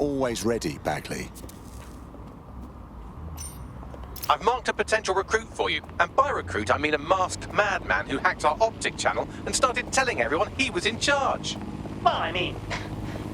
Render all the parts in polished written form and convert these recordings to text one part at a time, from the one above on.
always ready, Bagley. I've marked a potential recruit for you. And by recruit, I mean a masked madman who hacked our optic channel and started telling everyone he was in charge. Well, I mean,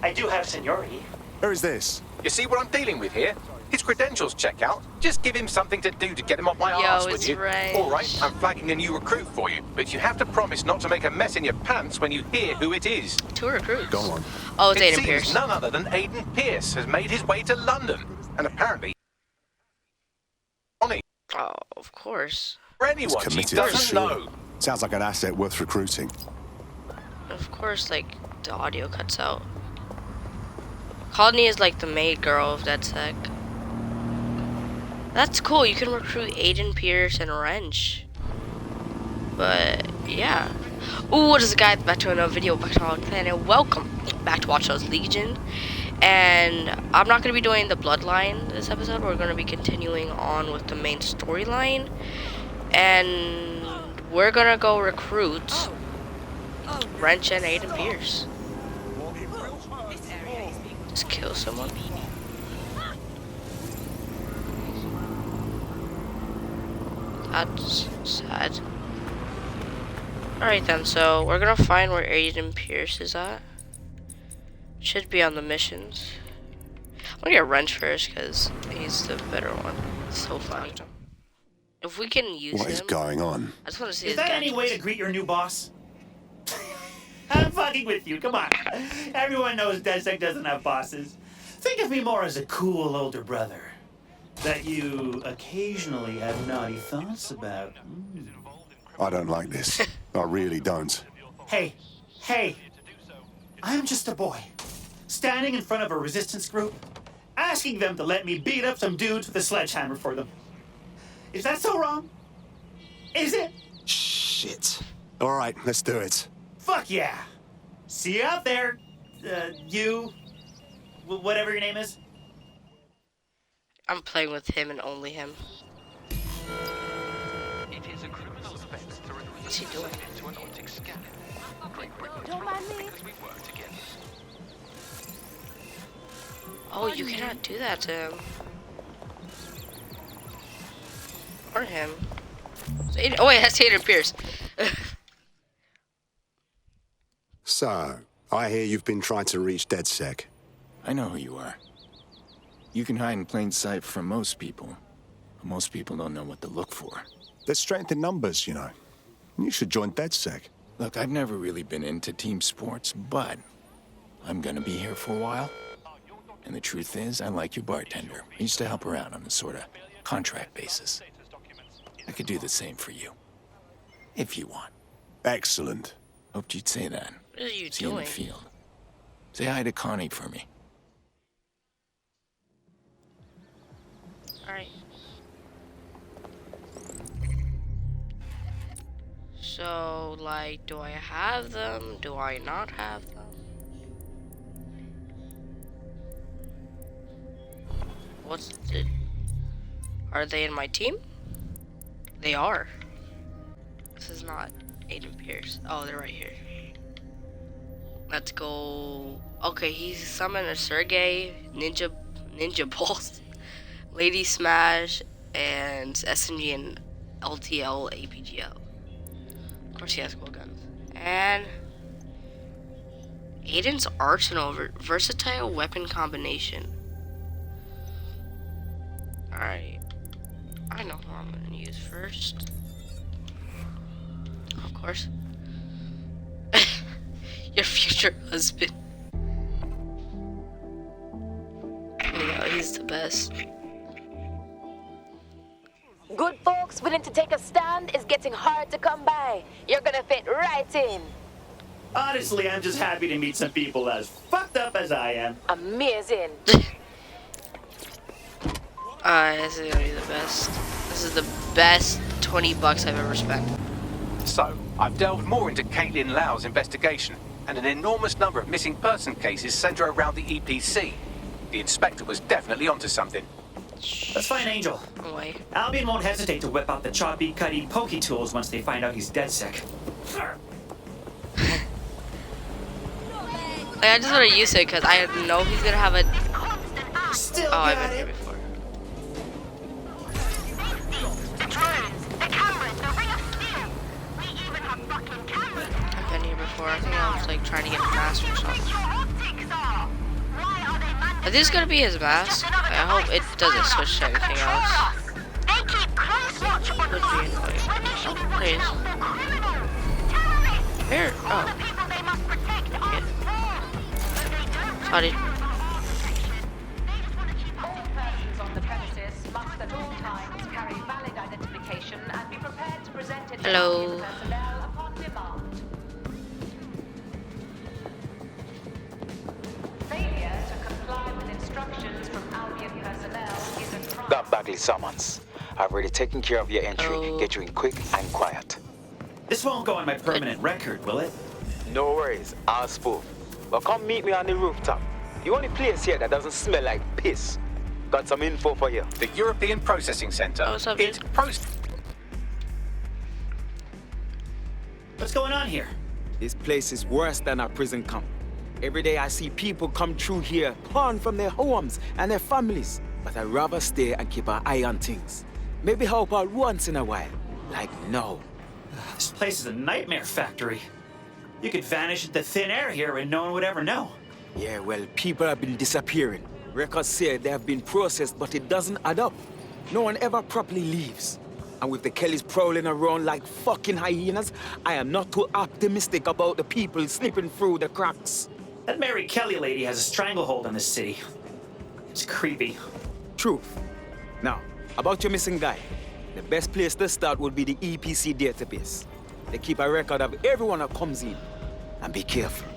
I do have seniority. Who is this? You see what I'm dealing with here? His credentials check out. Just give him something to do to get him off my arse, would you? Right. All right, I'm flagging a new recruit for you, but you have to promise not to make a mess in your pants when you hear who it is. 2 recruits. Go on. Oh, it's It Aiden seems Pierce. none other than Aiden Pierce has made his way to London, and apparently, Oh, of course. for anyone she committed for doesn't sure. know. Sounds like an asset worth recruiting. Of course, like, the audio cuts out. Courtney is like the maid girl of DedSec. That's cool. You can recruit Aiden Pierce and Wrench. But yeah. Ooh, what is it, guys? Back to another video. Back to our planet. Welcome back to Watch Dogs Legion. And I'm not gonna be doing the Bloodline this episode. We're gonna be continuing on with the main storyline, and we're gonna go recruit Wrench and Aiden Pierce. Just kill someone. That's sad. Alright then, so we're gonna find where Aiden Pierce is at. Should be on the missions. I'm gonna get Wrench first because he's the better one. So fun. If we can use What is him, going on? I just want to see Is his that any way to gadgets. greet your new boss? I'm fucking with you, come on. Everyone knows DedSec doesn't have bosses. Think of me more as a cool older brother that you occasionally have naughty thoughts about. I don't like this. I really don't. Hey, I'm just a boy, standing in front of a resistance group, asking them to let me beat up some dudes with a sledgehammer for them. Is that so wrong? Is it? Shit. All right, let's do it. Fuck yeah! See you out there, whatever your name is. I'm playing with him and only him. What's he doing? Don't mind me. Oh, you cannot do that to him. Or him. Oh wait, that's Aiden Pierce. So, I hear you've been trying to reach DedSec. I know who you are. You can hide in plain sight from most people. But most people don't know what to look for. There's strength in numbers, you know. You should join DedSec. Look, I've never really been into team sports, but I'm gonna be here for a while. And the truth is, I like your bartender. I used to help her out on a sort of contract basis. I could do the same for you. If you want. Excellent. Hoped you'd say that. What are you See you in the doing? field. Say hi to Connie for me. Alright. So, like, do I have them? Do I not have them? What's the... Are they in my team? They are. This is not Aiden Pierce. Oh, they're right here. Let's go. Okay, he's summoned a Sergey, Ninja Pulse, Lady Smash, and SMG and LTL APGL. Of course, he has cool guns. And Aiden's Arsenal, versatile weapon combination. Alright. I know who I'm gonna use first. Of course. Your future husband. Yeah, he's the best. Good folks willing to take a stand is getting hard to come by. You're gonna fit right in. Honestly, I'm just happy to meet some people as fucked up as I am. Amazing. This is gonna be the best. This is the best $20 I've ever spent. So, I've delved more into Caitlin Lau's investigation, and an enormous number of missing person cases centre around the EPC. The inspector was definitely onto something. That's fine, Angel. Wait. Albion won't hesitate to whip out the choppy, cutty, pokey tools once they find out he's DedSec. I just want to use it because I know he's gonna have a Still Oh, I've got been here it. before. The drones, the cameras, the ring of steel. We even have fucking cameras. I've been here before. I think I was like trying to get a mask or something. Your optics are. Why are they Are this gonna be his mask? I hope it doesn't switch to anything else. They keep close watch on Would us. be annoying. When they should Oh, be there he watching is. out for criminals, terrorists, Here. all Oh, the people they must protect are Yeah. sworn. But they don't sorry. They just want to keep us in Persons on the premises must at all times carry valid identification and be prepared to present it to Hello. Albion personnel upon demand. Failure to comply with instructions from Albion personnel is a crime. Got Bagley summons. I've already taken care of your entry. Oh. Get you in quick and quiet. This won't go on my permanent record, will it? No worries, I'll spoof. But come meet me on the rooftop. The only place here that doesn't smell like piss. Got some info for you. The European Processing Center. Oh, what's up, It's dude? What's going on here? This place is worse than a prison camp. Every day I see people come through here, torn from their homes and their families. But I'd rather stay and keep an eye on things. Maybe help out once in a while. Like now. This place is a nightmare factory. You could vanish into thin air here and no one would ever know. Yeah, well, people have been disappearing. Records say they have been processed, but it doesn't add up. No one ever properly leaves. And with the Kellys prowling around like fucking hyenas, I am not too optimistic about the people slipping through the cracks. That Mary Kelly lady has a stranglehold on this city. It's creepy. Truth. Now, about your missing guy. The best place to start would be the EPC database. They keep a record of everyone that comes in. And be careful.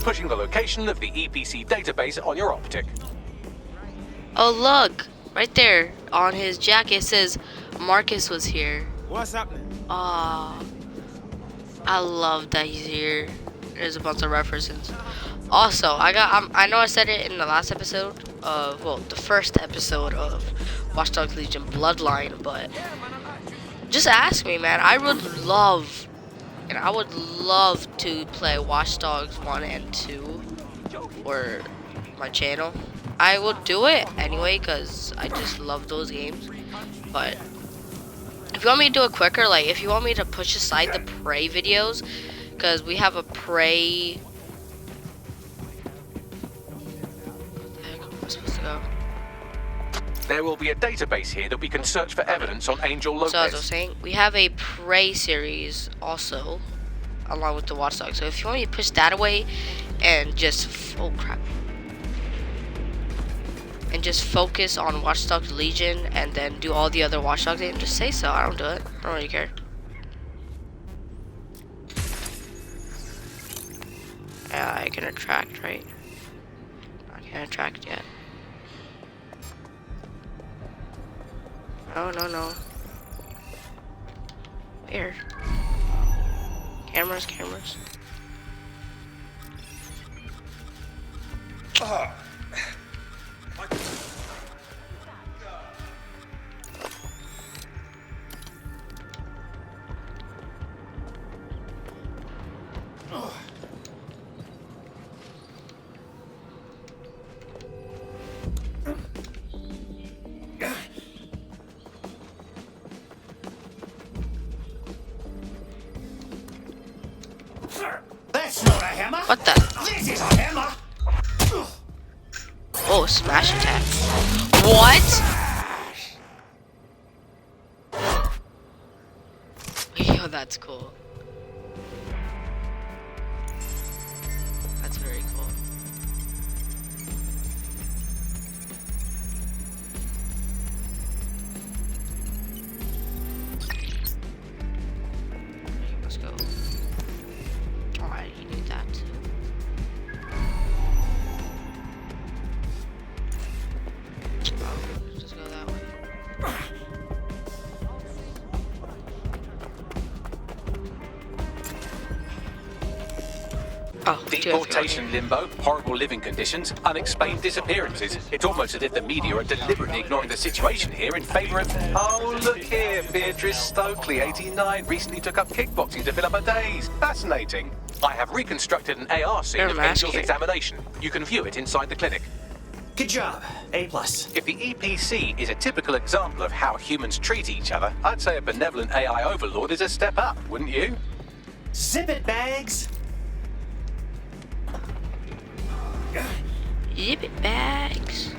pushing the location of the EPC database on your optic. Oh, look. Right there on his jacket it says Marcus was here. What's happening? Ah, I love that he's here. There's a bunch of references. Also, I know I said it in the last episode of, well, the first episode of Watch Dogs Legion Bloodline, but just ask me, man. I would love to play Watch Dogs 1 and 2 for my channel. I will do it anyway because I just love those games. But if you want me to do it quicker, like if you want me to push aside the Prey videos, because we have a Prey. What the heck am I supposed to go? There will be a database here that we can search for evidence on Angel Lopez. So as I was saying, we have a Prey series also, along with the Watch Dogs. So if you want me to push that away and just oh crap. And just focus on Watch Dogs Legion and then do all the other Watch Dogs games, just say so. I don't do it. I don't really care. Yeah, I can attract, right? I can't attract yet. No. Weird. Cameras. That's not a hammer. What the? This is a hammer. Oh, smash attack. What? Yo, that's cool. That's very cool. Let's go. Alright, you need that too. Just go that way. Oh, Deportation limbo, horrible living conditions, unexplained disappearances. It's almost as if the media are deliberately ignoring the situation here in favour of... Oh, look here, Beatrice Stokely, 89, recently took up kickboxing to fill up her days. Fascinating. I have reconstructed an AR scene of Angel's examination. You can view it inside the clinic. Good job. A+. If the EPC is a typical example of how humans treat each other, I'd say a benevolent AI overlord is a step up, wouldn't you? Zip it, Bags. Zip it, Bags.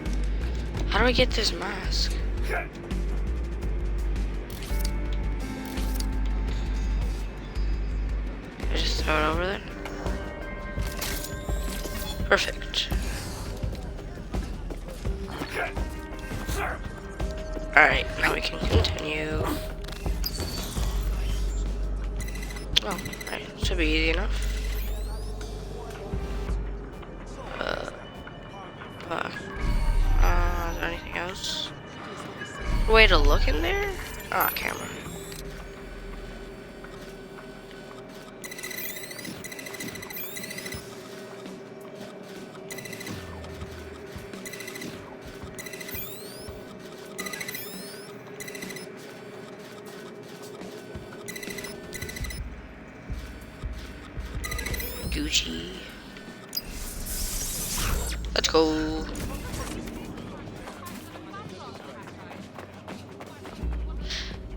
How do I get this mask? I just throw it over there. Perfect. Alright, now we can continue. Oh, right. Should be easy enough. Is there anything else? Way to look in there? Ah, camera. Gucci. Let's go.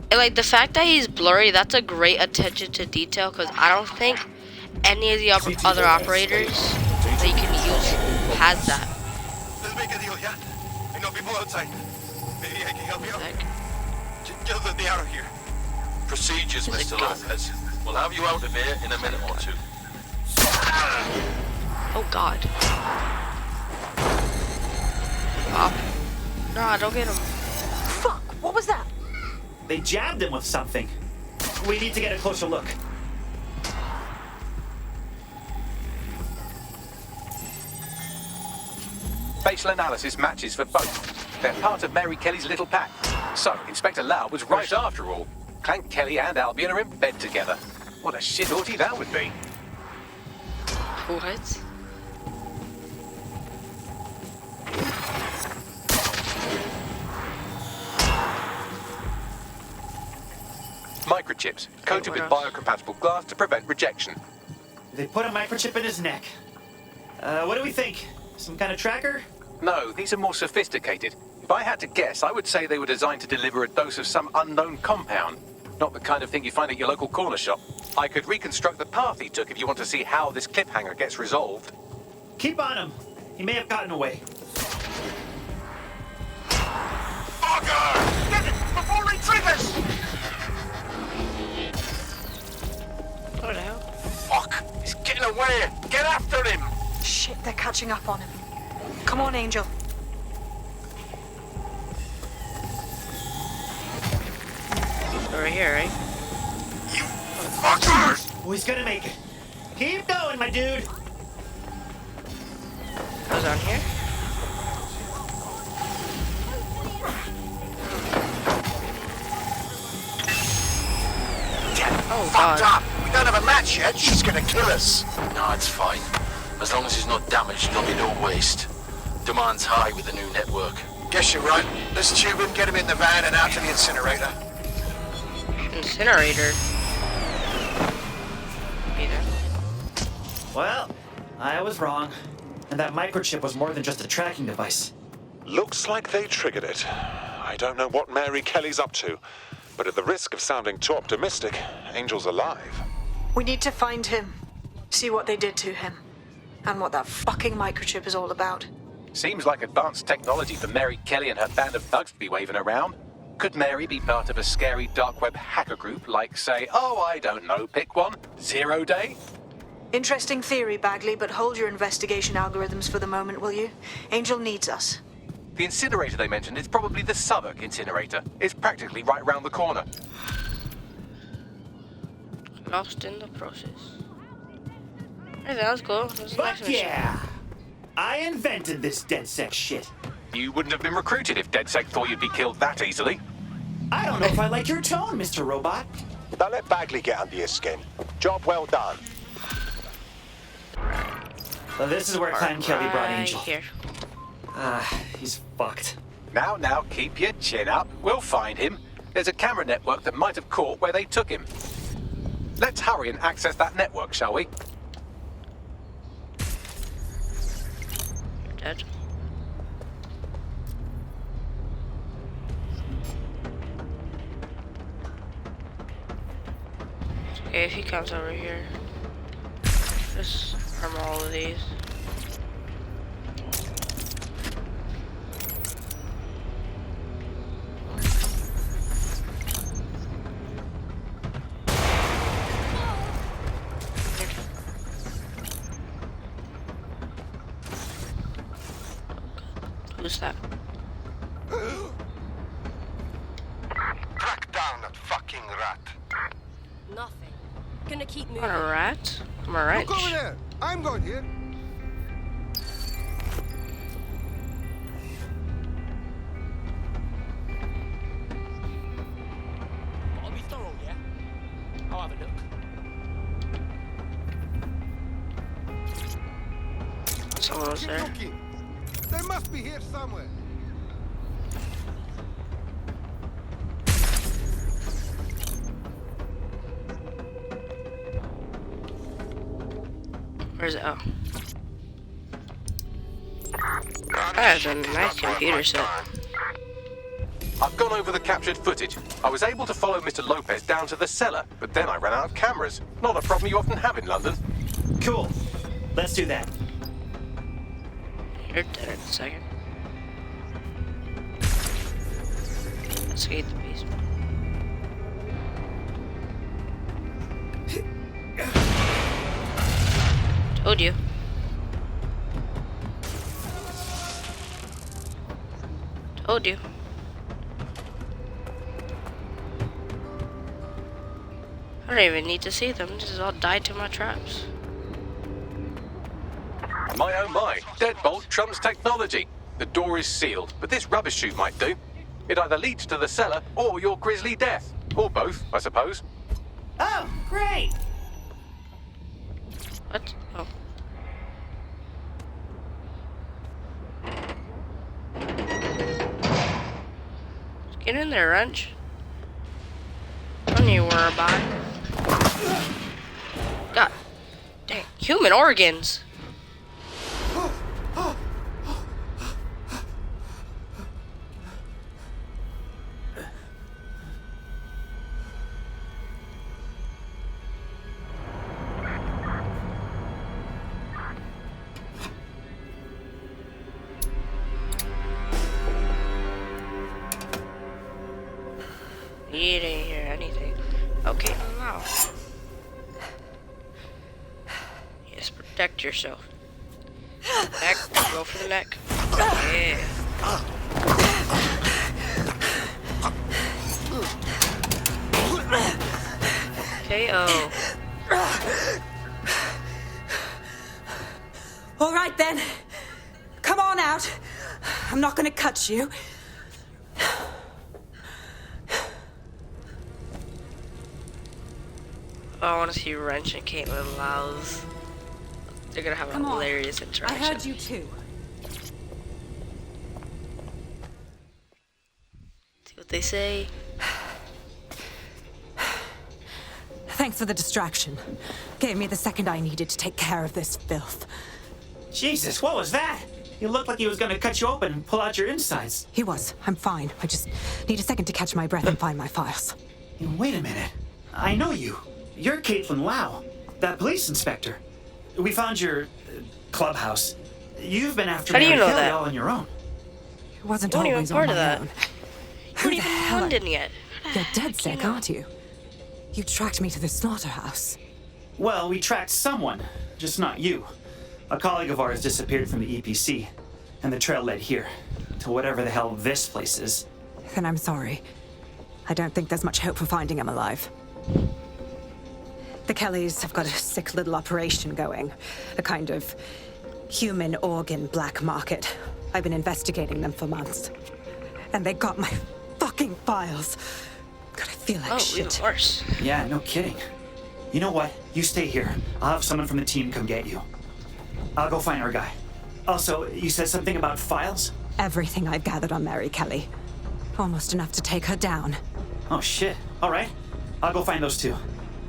And like the fact that he's blurry, that's a great attention to detail because I don't think any of the other operators that you can use has that. Let's make a deal, yeah? I know people outside. Maybe I can help you out. Get the out of here. Procedures, Mr. Lopez. We'll have you out of here in a minute or two. Oh God. Pop. Nah, don't get him. Fuck, what was that? They jabbed him with something. We need to get a closer look. Facial analysis matches for both. They're part of Mary Kelly's little pack. So, Inspector Lau was right after all. Clank Kelly and Albion are in bed together. What a shit orgy that would be. What? Microchips, coated with biocompatible glass to prevent rejection. They put a microchip in his neck. What do we think? Some kind of tracker? No, these are more sophisticated. If I had to guess, I would say they were designed to deliver a dose of some unknown compound. Not the kind of thing you find at your local corner shop. I could reconstruct the path he took if you want to see how this cliffhanger gets resolved. Keep on him. He may have gotten away. Fucker! Get it before he triggers! What the hell? Fuck! He's getting away! Get after him! Shit, they're catching up on him. Come on, Angel. Over here, right? You fuckers! Oh, he's gonna make it. Keep going, my dude. Goes on here. Oh, Fucked God. up! We don't have a match yet. She's gonna kill us. No, it's fine. As long as he's not damaged, there'll be no waste. Demand's high with the new network. Guess you're right. Let's tube him, get him in the van and out to the incinerator. Incinerator. Either. Well, I was wrong. And that microchip was more than just a tracking device. Looks like they triggered it. I don't know what Mary Kelly's up to, but at the risk of sounding too optimistic, Angel's alive. We need to find him. See what they did to him. And what that fucking microchip is all about. Seems like advanced technology for Mary Kelly and her band of thugs to be waving around. Could Mary be part of a scary dark web hacker group like, say, oh, I don't know, pick one, Zero Day? Interesting theory, Bagley, but hold your investigation algorithms for the moment, will you? Angel needs us. The incinerator they mentioned is probably the Southwark incinerator. It's practically right round the corner. Lost in the process. Hey, that was cool. That was a nice Fuck mission. yeah! I invented this DedSec shit. You wouldn't have been recruited if DedSec thought you'd be killed that easily. I don't know if I like your tone, Mr. Robot. Don't let Bagley get under your skin. Job well done. Right. So this is where Clan Kelly brought Angel. Here. He's fucked. Now, keep your chin up. We'll find him. There's a camera network that might have caught where they took him. Let's hurry and access that network, shall we? You're dead. Okay, if he comes over here, just armor all of these. Who's that? Track down that fucking rat. Nothing. Gonna keep I'm moving. not a rat. I'm a wrench. Look over there. I'm going here. I'll be thorough, yeah? I'll have a look. Someone was there. They must be here somewhere. Where's it? Oh. That is a nice computer set. I've gone over the captured footage. I was able to follow Mr. Lopez down to the cellar, but then I ran out of cameras. Not a problem you often have in London. Cool. Let's do that. You're dead in a second. Let's get the basement. Told you. Told you. I don't even need to see them. Just all died to my traps. My oh my, deadbolt trumps technology. The door is sealed, but this rubbish chute might do. It either leads to the cellar or your grisly death. Or both, I suppose. Oh, great! What? Oh. Just get in there, Wrench. Don't you worry about it. God dang, human organs. You didn't hear anything. Okay, now. Yes, protect yourself. Neck, go for the neck. Yeah. KO. All right then. Come on out. I'm not gonna cut you. I want to see Wrench and Caitlin Lyles. They're gonna have a hilarious interaction. I heard you too. See what they say. Thanks for the distraction. Gave me the second I needed to take care of this filth. Jesus, what was that? He looked like he was gonna cut you open and pull out your insides. He was. I'm fine. I just need a second to catch my breath and find my files. Hey, wait a minute. I know you. You're Caitlin Lau, that police inspector. We found your clubhouse. You've been after How do you Mary know Kelly that? all on your own. It wasn't You weren't even always part on of my that. own. You weren't even in London yet. You're dead sick, aren't you? You tracked me to the slaughterhouse. Well, we tracked someone, just not you. A colleague of ours disappeared from the EPC, and the trail led here, to whatever the hell this place is. Then I'm sorry. I don't think there's much hope for finding him alive. The Kellys have got a sick little operation going. A kind of human organ black market. I've been investigating them for months. And they got my fucking files. God, I feel like shit. Even worse. Yeah, no kidding. You know what? You stay here. I'll have someone from the team come get you. I'll go find our guy. Also, you said something about files? Everything I've gathered on Mary Kelly. Almost enough to take her down. Oh, shit. All right. I'll go find those two.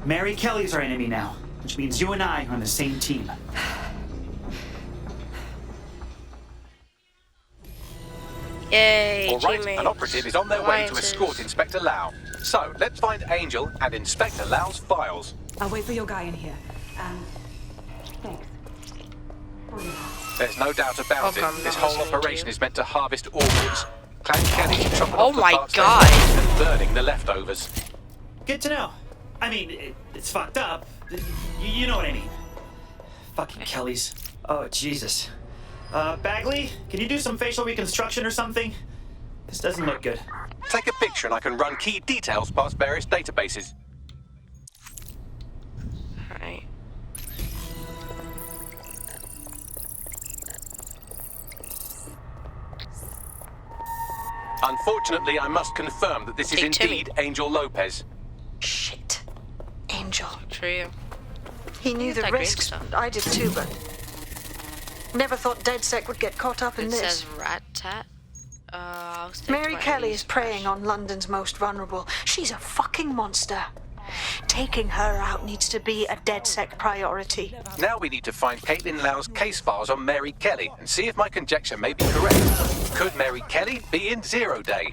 Mary Kelly's our enemy now, which means you and I are on the same team. Yay, All right, teammates. an operative is on their way to Alliances. escort Inspector Lau. So, let's find Angel and Inspector Lau's files. I'll wait for your guy in here. Thanks. There's no doubt about it. Welcome, This that whole was operation you. is meant to harvest organs. Clan Kelly's chopping Oh off the my parts they God. want and burning the leftovers. Good to know. I mean, it's fucked up. You know what I mean. Fucking Kellys. Oh, Jesus. Bagley, can you do some facial reconstruction or something? This doesn't look good. Take a picture and I can run key details past various databases. Alright. Unfortunately, I must confirm that this is Hey, Timmy. indeed Angel Lopez. Shit. Angel. True. He knew Look the at that green risks. stuff. I did too, but never thought DedSec would get caught up in It this. says rat tat. I'll stick Mary to my Kelly A's is preying on London's most vulnerable. She's a fucking monster. Taking her out needs to be a DedSec priority. Now we need to find Caitlin Lau's case files on Mary Kelly and see if my conjecture may be correct. Could Mary Kelly be in Zero Day?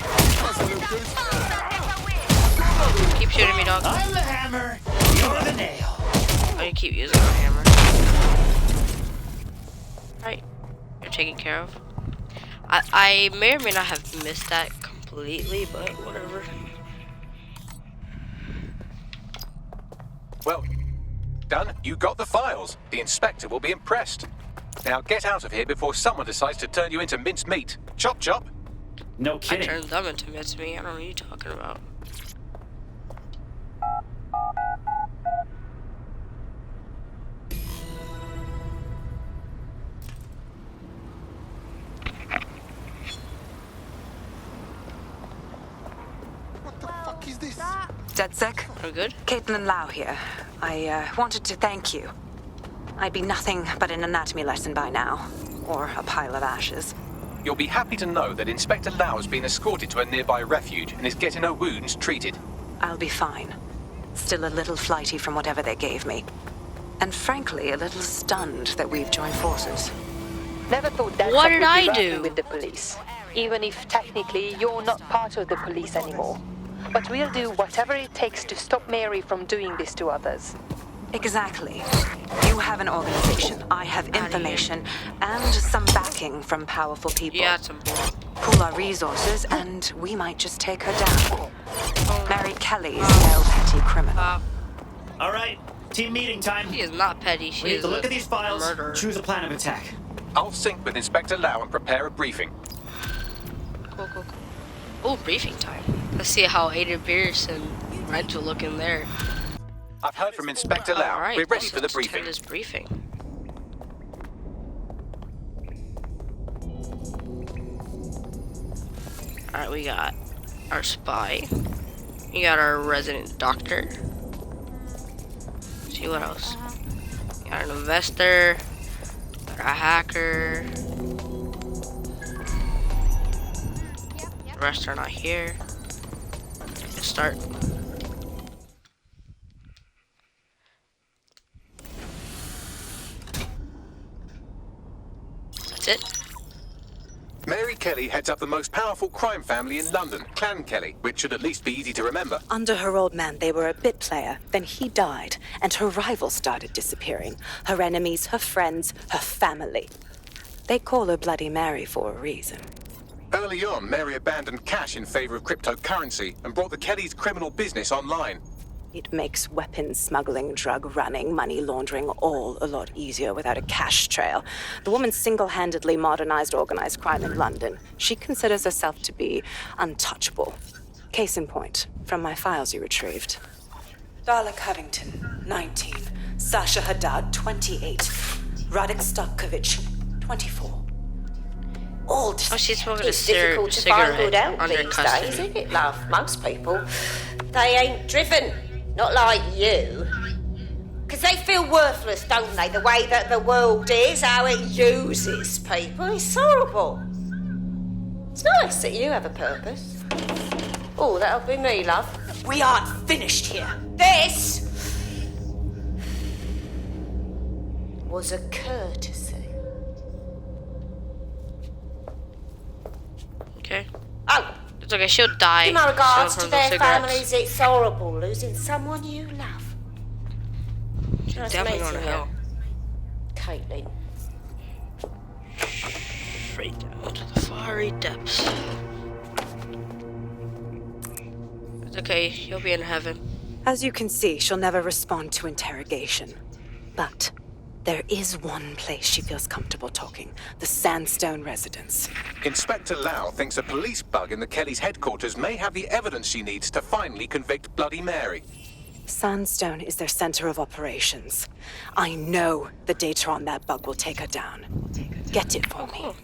Keep shooting me, dog. I'm the hammer. You're the nail. Oh, you keep using our hammer. Right. You're taken care of. I may or may not have missed that completely, but whatever. Well, done. You got the files. The inspector will be impressed. Now get out of here before someone decides to turn you into minced meat. Chop chop. No I kidding. turned them into mincemeat. I don't know what you're talking about. What the fuck is this? DedSec? Are we good? Caitlin Lau here. I wanted to thank you. I'd be nothing but an anatomy lesson by now. Or a pile of ashes. You'll be happy to know that Inspector Lau has been escorted to a nearby refuge and is getting her wounds treated. I'll be fine. Still a little flighty from whatever they gave me. And frankly, a little stunned that we've joined forces. Never thought that. What did I do? With the police, even if technically you're not part of the police anymore. But we'll do whatever it takes to stop Mary from doing this to others. Exactly. You have an organization, I have information, and some backing from powerful people. Yeah, some. Pool our resources, and we might just take her down. Mary Kelly's no petty criminal. All right, team meeting time. She is not petty. She We need is to look a at these files, murderer. choose a plan of attack. I'll sync with Inspector Lau and prepare a briefing. Cool, cool, cool. Oh, briefing time. Let's see how Aiden Pierce and Rent will look in there. I've heard from Inspector Lau. Alright, We're ready let's for the attend briefing. this briefing. Alright, we got our spy. We got our resident doctor. Let's see what else. We got an investor. Got a hacker. The rest are not here. Let's start. That's it. Mary Kelly heads up the most powerful crime family in London, Clan Kelly, which should at least be easy to remember. Under her old man, they were a bit player. Then he died, and her rivals started disappearing. Her enemies, her friends, her family. They call her Bloody Mary for a reason. Early on, Mary abandoned cash in favor of cryptocurrency and brought the Kellys' criminal business online. It makes weapons smuggling, drug running, money laundering all a lot easier without a cash trail. The woman single-handedly modernized organized crime in London. She considers herself to be untouchable. Case in point, from my files you retrieved. Darla Covington, 19. Sasha Haddad, 28. Radek Stavkovich, 24. All Oh, she's smoking a It's difficult to find good cigarette help under these custody. days, isn't it, love? Most people, they ain't driven. Not like you. Because they feel worthless, don't they? The way that the world is, how it uses people. It's horrible. It's nice that you have a purpose. Oh, that'll be me, love. We aren't finished here. This was a courtesy. Okay. Oh! It's okay, she'll die. Give my regards from to those their cigarettes. families. It's horrible losing someone you love. She's Nice definitely going to meeting you, hell. Caitlin. Straight down to the fiery depths. It's okay, you'll be in heaven. As you can see, she'll never respond to interrogation. But there is one place she feels comfortable talking, the Sandstone residence. Inspector Lau thinks a police bug in the Kellys' headquarters may have the evidence she needs to finally convict Bloody Mary. Sandstone is their center of operations. I know the data on that bug will take her down. Get it for me,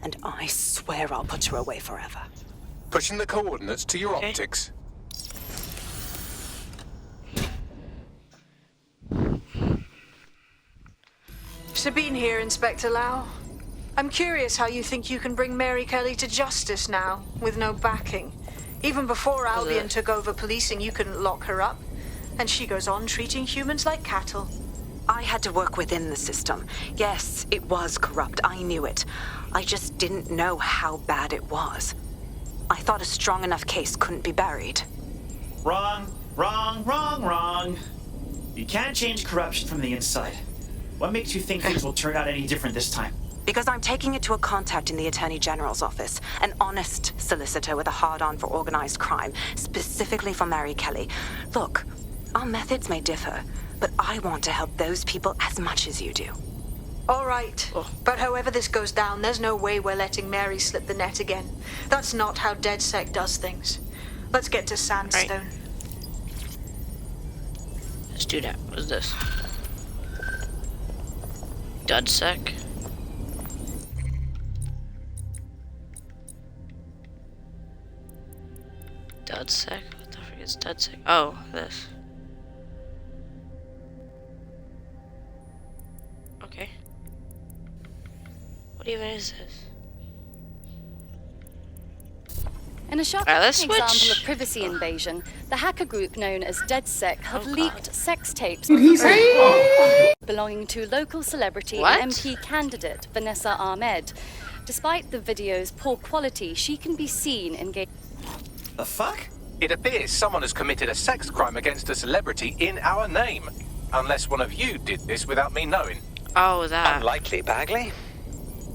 and I swear I'll put her away forever. Pushing the coordinates to your optics. Sabine here, Inspector Lau. I'm curious how you think you can bring Mary Kelly to justice now, with no backing. Even before Albion took over policing, you couldn't lock her up. And she goes on treating humans like cattle. I had to work within the system. Yes, it was corrupt. I knew it. I just didn't know how bad it was. I thought a strong enough case couldn't be buried. Wrong, wrong, wrong, wrong. You can't change corruption from the inside. What makes you think things will turn out any different this time? Because I'm taking it to a contact in the Attorney General's office, an honest solicitor with a hard-on for organized crime, specifically for Mary Kelly. Look, our methods may differ, but I want to help those people as much as you do. All right, but however this goes down, there's no way we're letting Mary slip the net again. That's not how DedSec does things. Let's get to Sandstone. Right. Let's do that. What's this? DedSec. DedSec? What the frick is DedSec? Oh, this. Okay. What even is this? In a shocking let's example switch. of privacy invasion, the hacker group known as DedSec have leaked sex tapes belonging to local celebrity and MP candidate Vanessa Ahmed. Despite the video's poor quality, she can be seen engaging. The fuck? It appears someone has committed a sex crime against a celebrity in our name. Unless one of you did this without me knowing. Oh, that. Unlikely, Bagley.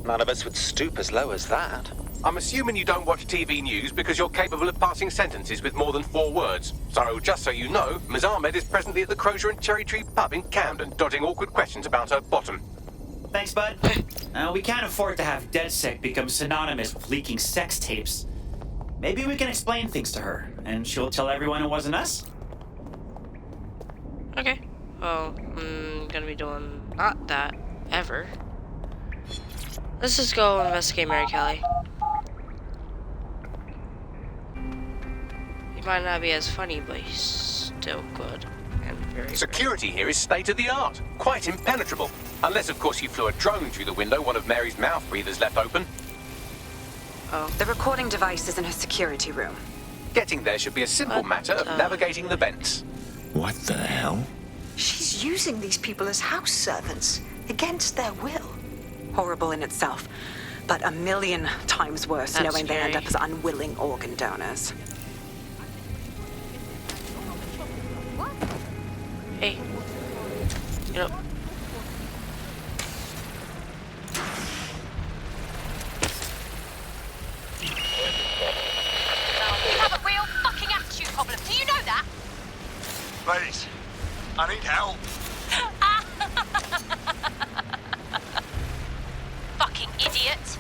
None of us would stoop as low as that. I'm assuming you don't watch TV news because you're capable of passing sentences with more than 4 words. So, just so you know, Ms. Ahmed is presently at the Crozier and Cherry Tree pub in Camden, dodging awkward questions about her bottom. Thanks, bud. We can't afford to have DedSec become synonymous with leaking sex tapes. Maybe we can explain things to her, and she'll tell everyone it wasn't us. Okay. Well, I'm gonna be doing not that ever. Let's just go investigate Mary Kelly. He might not be as funny, but he's still good and very. Security here is state of the art, quite impenetrable. Unless, of course, you flew a drone through the window one of Mary's mouth breathers left open. Oh. The recording device is in her security room. Getting there should be a simple matter of navigating the vents. What the hell? She's using these people as house servants, against their will. Horrible in itself, but a million times worse That's knowing they end scary. up as unwilling organ donors. Hey. Get up. You have a real fucking attitude problem. Do you know that? Please, I need help. Fucking idiot.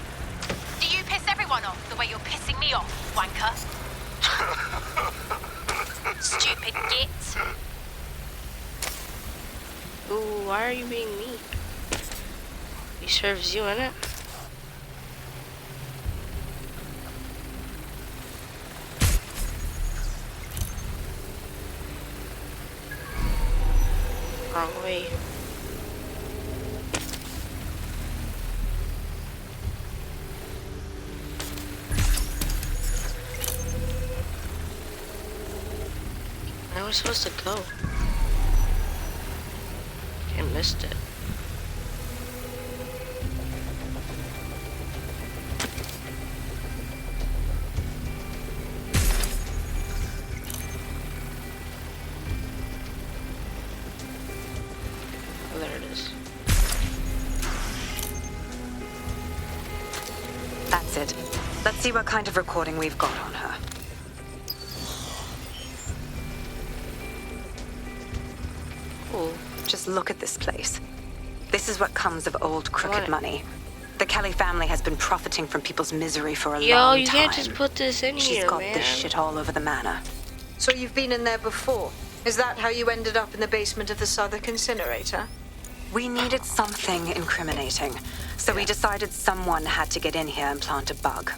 Do you piss everyone off the way you're pissing me off, wanker? Stupid git. Ooh, why are you being mean? He serves you, innit? Wrong way. Where was I supposed to go? I missed it. Oh, there it is. That's it. Let's see what kind of recording we've got on her. Just look at this place. This is what comes of old crooked money. The Kelly family has been profiting from people's misery for a long time. Yo, you can't just put this in She's here, got man. this shit all over the manor. So you've been in there before? Is that how you ended up in the basement of the Southwark incinerator? We needed something incriminating, so we decided someone had to get in here and plant a bug.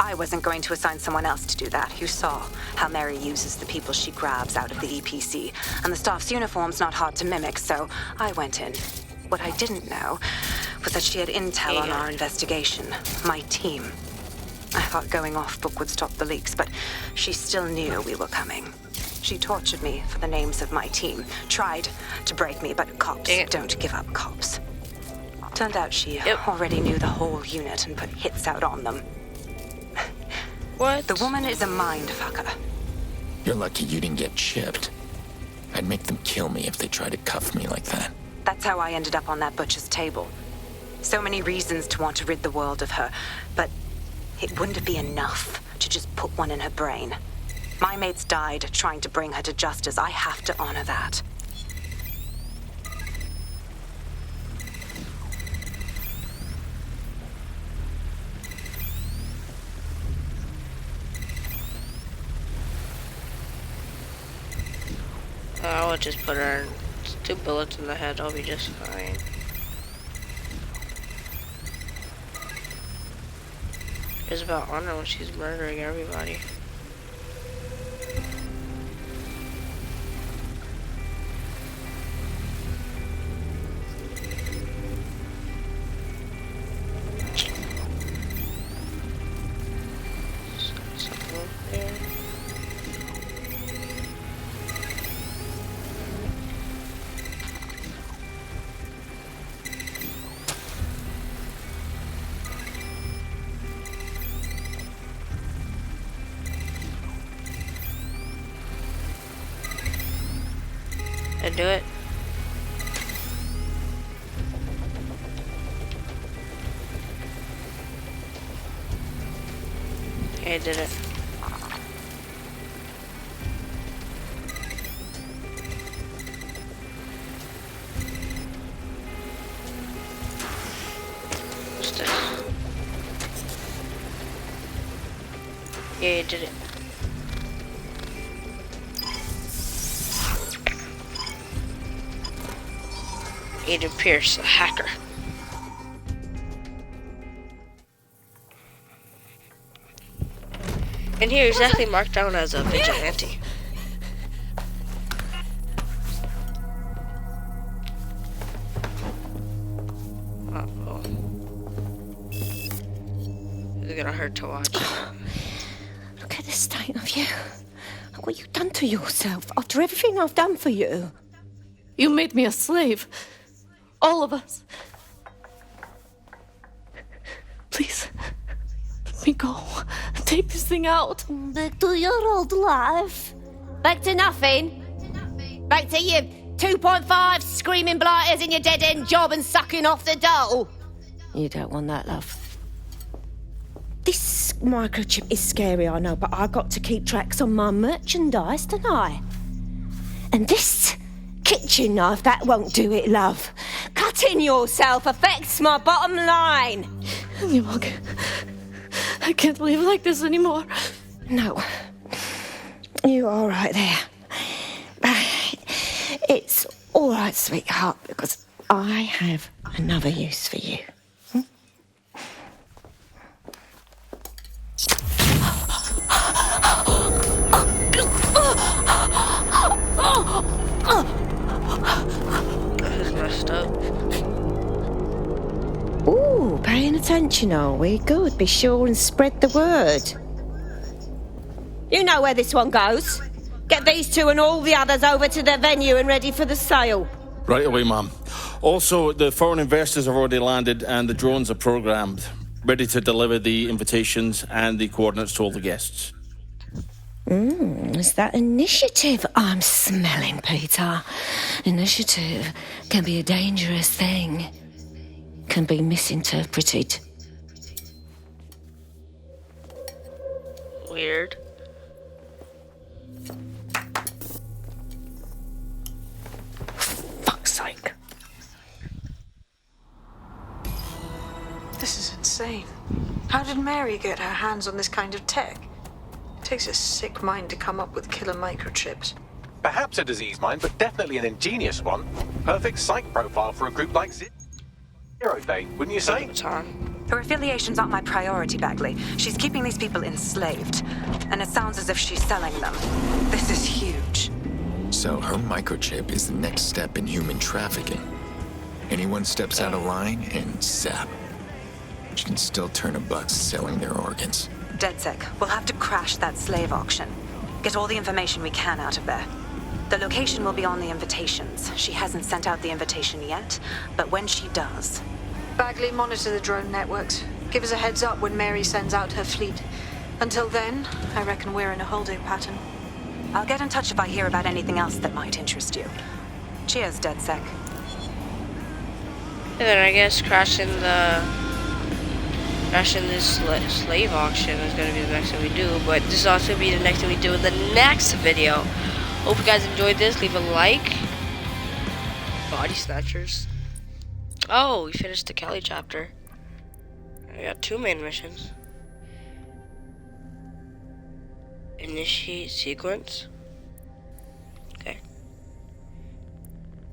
I wasn't going to assign someone else to do that. You saw how Mary uses the people she grabs out of the EPC, and the staff's uniform's not hard to mimic, so I went in. What I didn't know was that she had intel on our investigation, my team. I thought going off book would stop the leaks, but she still knew we were coming. She tortured me for the names of my team, tried to break me, but cops don't give up cops. Turned out she already knew the whole unit and put hits out on them. What? The woman is a mind fucker. You're lucky you didn't get chipped. I'd make them kill me if they tried to cuff me like that. That's how I ended up on that butcher's table. So many reasons to want to rid the world of her, but it wouldn't be enough to just put one in her brain. My mates died trying to bring her to justice. I have to honor that. I would just put her in 2 bullets in the head. I'll be just fine. It's about honor when she's murdering everybody. I do it. Okay, I did it. What's this? Yeah, I did it. Aiden Pierce, a hacker. And here, exactly marked down as a vigilante. Uh-oh. It's gonna hurt to watch. Look at the state of you. What you done to yourself after everything I've done for you. You made me a slave. All of us. Please, let me go. Take this thing out. Back to your old life. Back to nothing. Back to you 2.5 screaming blighters in your dead-end job and sucking off the dole. You don't want that, love. This microchip is scary, I know, but I got to keep tracks on my merchandise, don't I? And this kitchen knife, that won't do it, love. Cutting yourself affects my bottom line. I can't live like this anymore. No. You're all right there. It's all right, sweetheart, because I have another use for you. attention, are we? Good. Be sure and spread the word. You know where this one goes. Get these two and all the others over to their venue and ready for the sale. Right away, ma'am. Also, the foreign investors have already landed and the drones are programmed, ready to deliver the invitations and the coordinates to all the guests. It's that initiative I'm smelling, Peter. Initiative can be a dangerous thing. Can be misinterpreted. Weird. Fuck's sake. This is insane. How did Mary get her hands on this kind of tech? It takes a sick mind to come up with killer microchips. Perhaps a disease mind, but definitely an ingenious one. Perfect psych profile for a group like Zero Day, wouldn't you say? Her affiliations aren't my priority, Bagley. She's keeping these people enslaved. And it sounds as if she's selling them. This is huge. So her microchip is the next step in human trafficking. Anyone steps out of line and zap. She can still turn a buck selling their organs. DedSec, we'll have to crash that slave auction. Get all the information we can out of there. The location will be on the invitations. She hasn't sent out the invitation yet, but when she does... Bagley, monitor the drone networks. Give us a heads up when Mary sends out her fleet. Until then, I reckon we're in a holding pattern. I'll get in touch if I hear about anything else that might interest you. Cheers, DedSec. And then I guess crashing this slave auction is going to be the next thing we do, but this is also going to be the next thing we do in the next video. Hope you guys enjoyed this. Leave a like. Body snatchers. Oh, we finished the Kelly chapter. I got 2 main missions. Initiate sequence. Okay.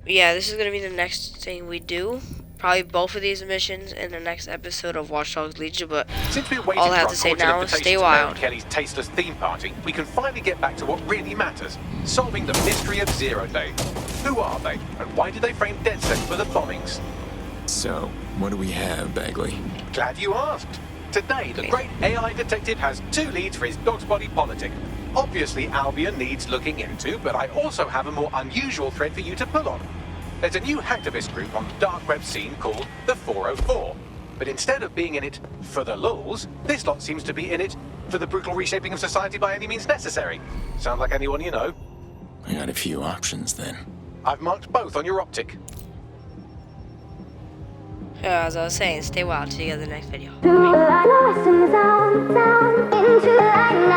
Yeah, this is going to be the next thing we do. Probably both of these missions in the next episode of Watch Dogs Legion, but Since we're all I have for to say our now is invitation stay to wild. Mary Kelly's tasteless theme party, we can finally get back to what really matters: solving the mystery of Zero Day. Who are they, and why did they frame DedSec for the bombings? So, what do we have, Bagley? Glad you asked. Today, the great AI detective has 2 leads for his dog's body politic. Obviously, Albion needs looking into, but I also have a more unusual thread for you to pull on. There's a new hacktivist group on the dark web scene called the 404. But instead of being in it for the lulz, this lot seems to be in it for the brutal reshaping of society by any means necessary. Sound like anyone you know? I got a few options then. I've marked both on your optic. Yeah, as I was saying, stay wild. See you in the next video. Into the light,